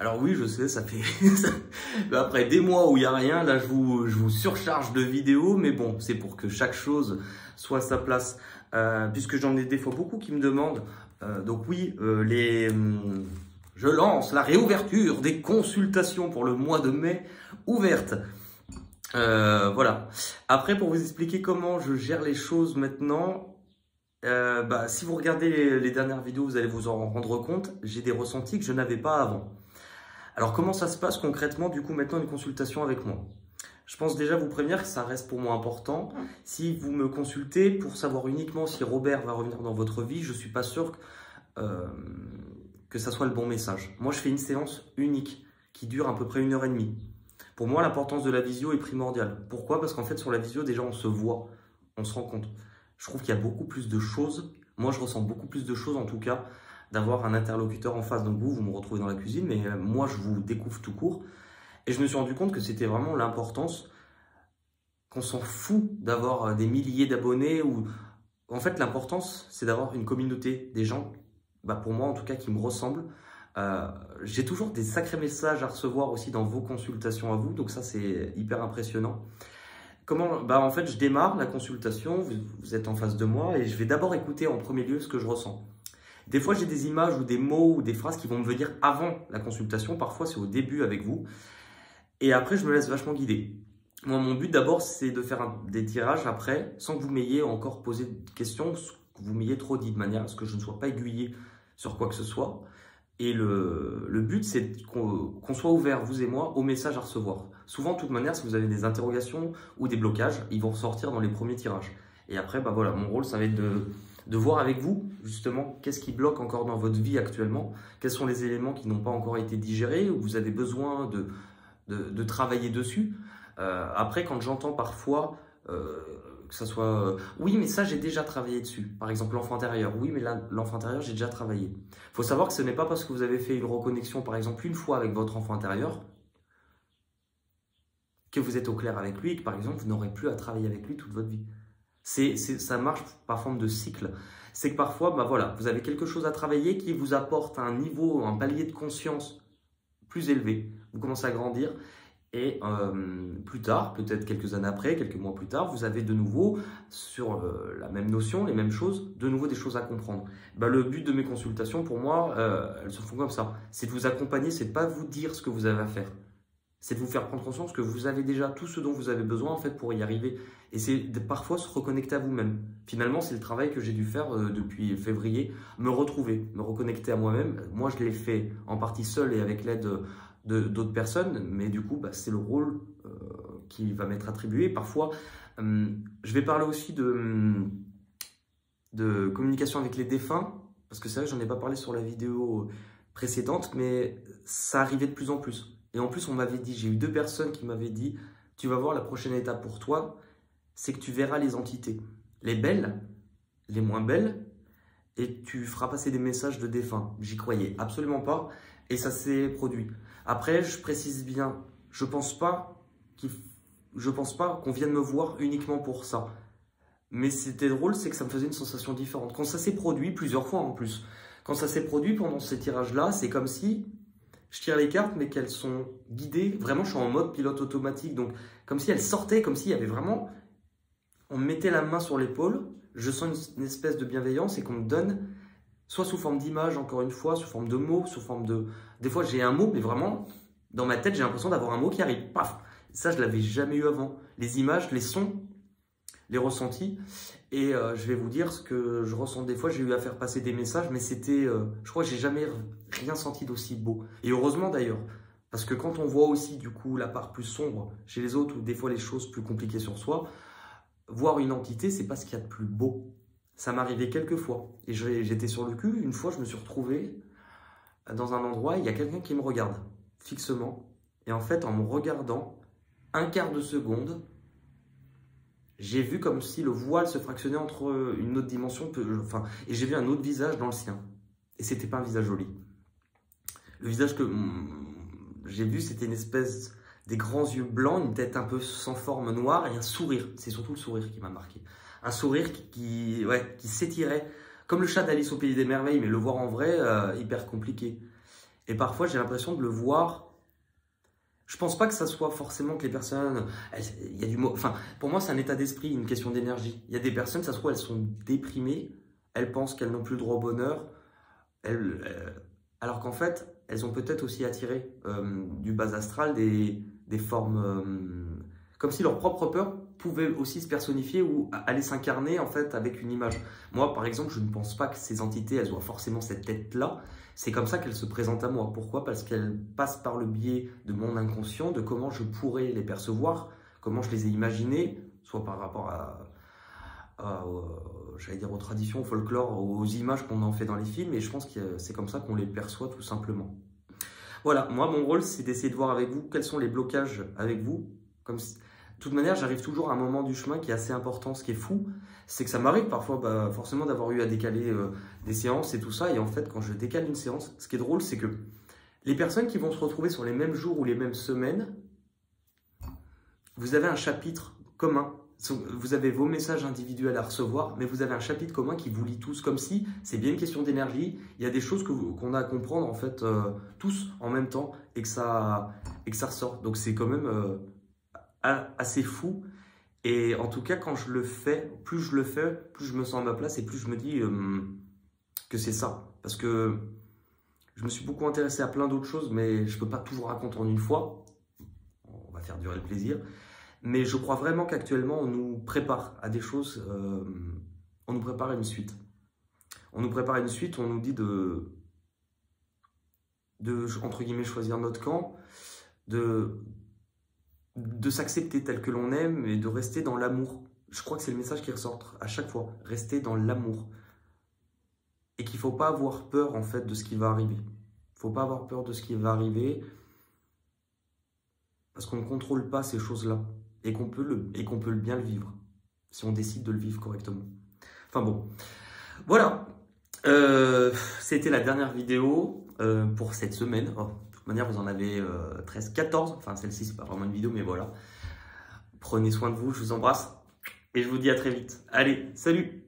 Alors oui, je sais, ça fait après des mois où il n'y a rien, là je vous surcharge de vidéos, mais bon, c'est pour que chaque chose soit à sa place. Puisque j'en ai des fois beaucoup qui me demandent, donc oui, je lance la réouverture des consultations pour le mois de mai ouvertes. Voilà. Après, pour vous expliquer comment je gère les choses maintenant, si vous regardez les dernières vidéos, vous allez vous en rendre compte, j'ai des ressentis que je n'avais pas avant. Alors, comment ça se passe concrètement, du coup, maintenant, une consultation avec moi? Je pense déjà vous prévenir que ça reste pour moi important. Si vous me consultez pour savoir uniquement si Robert va revenir dans votre vie, je ne suis pas sûr que ça soit le bon message. Moi, je fais une séance unique qui dure à peu près 1h30. Pour moi, l'importance de la visio est primordiale. Pourquoi? Parce qu'en fait, sur la visio, déjà, on se voit, on se rend compte. Je trouve qu'il y a beaucoup plus de choses. Moi, je ressens beaucoup plus de choses, en tout cas, d'avoir un interlocuteur en face. Donc vous me retrouvez dans la cuisine, mais moi, je vous découvre tout court. Et je me suis rendu compte que c'était vraiment l'importance, qu'on s'en fout d'avoir des milliers d'abonnés. En fait, l'importance, c'est d'avoir une communauté, des gens, pour moi en tout cas, qui me ressemblent. J'ai toujours des sacrés messages à recevoir aussi dans vos consultations à vous, donc ça, c'est hyper impressionnant. En fait, je démarre la consultation, vous êtes en face de moi, et je vais d'abord écouter en premier lieu ce que je ressens. Des fois, j'ai des images ou des mots ou des phrases qui vont me venir avant la consultation. Parfois, c'est au début avec vous. Et après, je me laisse vachement guider. Moi, mon but d'abord, c'est de faire des tirages après, sans que vous m'ayez encore posé de questions, que vous m'ayez trop dit, de manière à ce que je ne sois pas aiguillé sur quoi que ce soit. Et le but, c'est qu'on soit ouvert, vous et moi, aux messages à recevoir. Souvent, de toute manière, si vous avez des interrogations ou des blocages, ils vont ressortir dans les premiers tirages. Et après, voilà, mon rôle, ça va être de voir avec vous, justement, qu'est-ce qui bloque encore dans votre vie actuellement, quels sont les éléments qui n'ont pas encore été digérés, ou vous avez besoin de travailler dessus. Après, quand j'entends parfois que ça soit oui, mais ça, j'ai déjà travaillé dessus. Par exemple, l'enfant intérieur. Oui, mais là, l'enfant intérieur, j'ai déjà travaillé. Il faut savoir que ce n'est pas parce que vous avez fait une reconnexion, par exemple, une fois avec votre enfant intérieur, que vous êtes au clair avec lui et que, par exemple, vous n'aurez plus à travailler avec lui toute votre vie. Ça marche par forme de cycle. C'est que parfois, voilà, vous avez quelque chose à travailler qui vous apporte un niveau, un palier de conscience plus élevé. Vous commencez à grandir et plus tard, peut-être quelques années après, quelques mois plus tard, vous avez de nouveau, sur la même notion, les mêmes choses, de nouveau des choses à comprendre. Le but de mes consultations, pour moi, elles se font comme ça. C'est de vous accompagner, c'est de ne pas vous dire ce que vous avez à faire. C'est de vous faire prendre conscience que vous avez déjà tout ce dont vous avez besoin en fait pour y arriver. Et c'est parfois se reconnecter à vous-même. Finalement, c'est le travail que j'ai dû faire depuis février, me retrouver, me reconnecter à moi-même. Moi, je l'ai fait en partie seul et avec l'aide d'autres personnes, mais du coup, c'est le rôle qui va m'être attribué. Parfois, je vais parler aussi de communication avec les défunts, parce que c'est vrai que j'en ai pas parlé sur la vidéo précédente, mais ça arrivait de plus en plus. Et en plus, on m'avait dit, j'ai eu 2 personnes qui m'avaient dit, tu vas voir, la prochaine étape pour toi, c'est que tu verras les entités, les belles, les moins belles, et tu feras passer des messages de défunts. J'y croyais absolument pas, et ça s'est produit. Après, je précise bien, je pense pas qu'on vienne me voir uniquement pour ça. Mais c'était drôle, c'est que ça me faisait une sensation différente. Quand ça s'est produit, plusieurs fois en plus, quand ça s'est produit pendant ces tirages-là, c'est comme si je tire les cartes, mais qu'elles sont guidées. Vraiment, je suis en mode pilote automatique. Donc, comme si elles sortaient, comme s'il y avait vraiment... On me mettait la main sur l'épaule, je sens une espèce de bienveillance et qu'on me donne, soit sous forme d'image, encore une fois, sous forme de mots, sous forme de... Des fois, j'ai un mot, mais vraiment, dans ma tête, j'ai l'impression d'avoir un mot qui arrive. Paf! Ça, je ne l'avais jamais eu avant. Les images, les sons, les ressentis. Et je vais vous dire ce que je ressens des fois. J'ai eu à faire passer des messages, mais c'était... je crois que j'ai jamais rien senti d'aussi beau. Et heureusement d'ailleurs. Parce que quand on voit aussi, du coup, la part plus sombre chez les autres, ou des fois les choses plus compliquées sur soi, voir une entité, c'est pas ce qu'il y a de plus beau. Ça m'arrivait quelques fois. Et j'étais sur le cul. Une fois, je me suis retrouvé dans un endroit, il y a quelqu'un qui me regarde fixement. Et en fait, en me regardant, un quart de seconde, j'ai vu comme si le voile se fractionnait entre une autre dimension, et j'ai vu un autre visage dans le sien. Et c'était pas un visage joli. Le visage que j'ai vu, c'était une espèce des grands yeux blancs, une tête un peu sans forme noire et un sourire. C'est surtout le sourire qui m'a marqué. Un sourire qui s'étirait, comme le chat d'Alice au Pays des Merveilles, mais le voir en vrai, hyper compliqué. Et parfois, j'ai l'impression de le voir. Je pense pas que ça soit forcément que les personnes... Il y a du mot... Enfin, pour moi, c'est un état d'esprit, une question d'énergie. Il y a des personnes, ça se trouve, elles sont déprimées. Elles pensent qu'elles n'ont plus le droit au bonheur. Alors qu'en fait, elles ont peut-être aussi attiré du bas astral des formes... comme si leur propre peur pouvait aussi se personnifier ou aller s'incarner en fait avec une image. Moi, par exemple, je ne pense pas que ces entités, elles ont forcément cette tête-là. C'est comme ça qu'elles se présentent à moi. Pourquoi? Parce qu'elles passent par le biais de mon inconscient, de comment je pourrais les percevoir, comment je les ai imaginées, soit par rapport j'allais dire aux traditions, au folklore, aux images qu'on en fait dans les films, et je pense que c'est comme ça qu'on les perçoit tout simplement. Voilà, moi, mon rôle, c'est d'essayer de voir avec vous quels sont les blocages avec vous. De toute manière, j'arrive toujours à un moment du chemin qui est assez important. Ce qui est fou, c'est que ça m'arrive parfois forcément d'avoir eu à décaler des séances et tout ça. Et en fait, quand je décale une séance, ce qui est drôle, c'est que les personnes qui vont se retrouver sur les mêmes jours ou les mêmes semaines, vous avez un chapitre commun. Vous avez vos messages individuels à recevoir, mais vous avez un chapitre commun qui vous lie tous, comme si c'est bien une question d'énergie. Il y a des choses qu'on a à comprendre en fait tous en même temps et que ça ressort. Donc c'est quand même assez fou. Et en tout cas, quand je le fais, plus je me sens à ma place et plus je me dis que c'est ça. Parce que je me suis beaucoup intéressé à plein d'autres choses, mais je ne peux pas toujours raconter en une fois. On va faire durer le plaisir. Mais je crois vraiment qu'actuellement, on nous prépare à des choses, on nous prépare à une suite. On nous prépare à une suite, on nous dit de entre guillemets, choisir notre camp, de s'accepter tel que l'on aime et de rester dans l'amour. Je crois que c'est le message qui ressort à chaque fois, rester dans l'amour. Et qu'il ne faut pas avoir peur en fait de ce qui va arriver. Il ne faut pas avoir peur de ce qui va arriver parce qu'on ne contrôle pas ces choses-là. Et qu'on peut bien le vivre, si on décide de le vivre correctement. Enfin bon, voilà, c'était la dernière vidéo pour cette semaine. Oh, de toute manière, vous en avez 13, 14, enfin celle-ci, c'est pas vraiment une vidéo, mais voilà. Prenez soin de vous, je vous embrasse, et je vous dis à très vite. Allez, salut!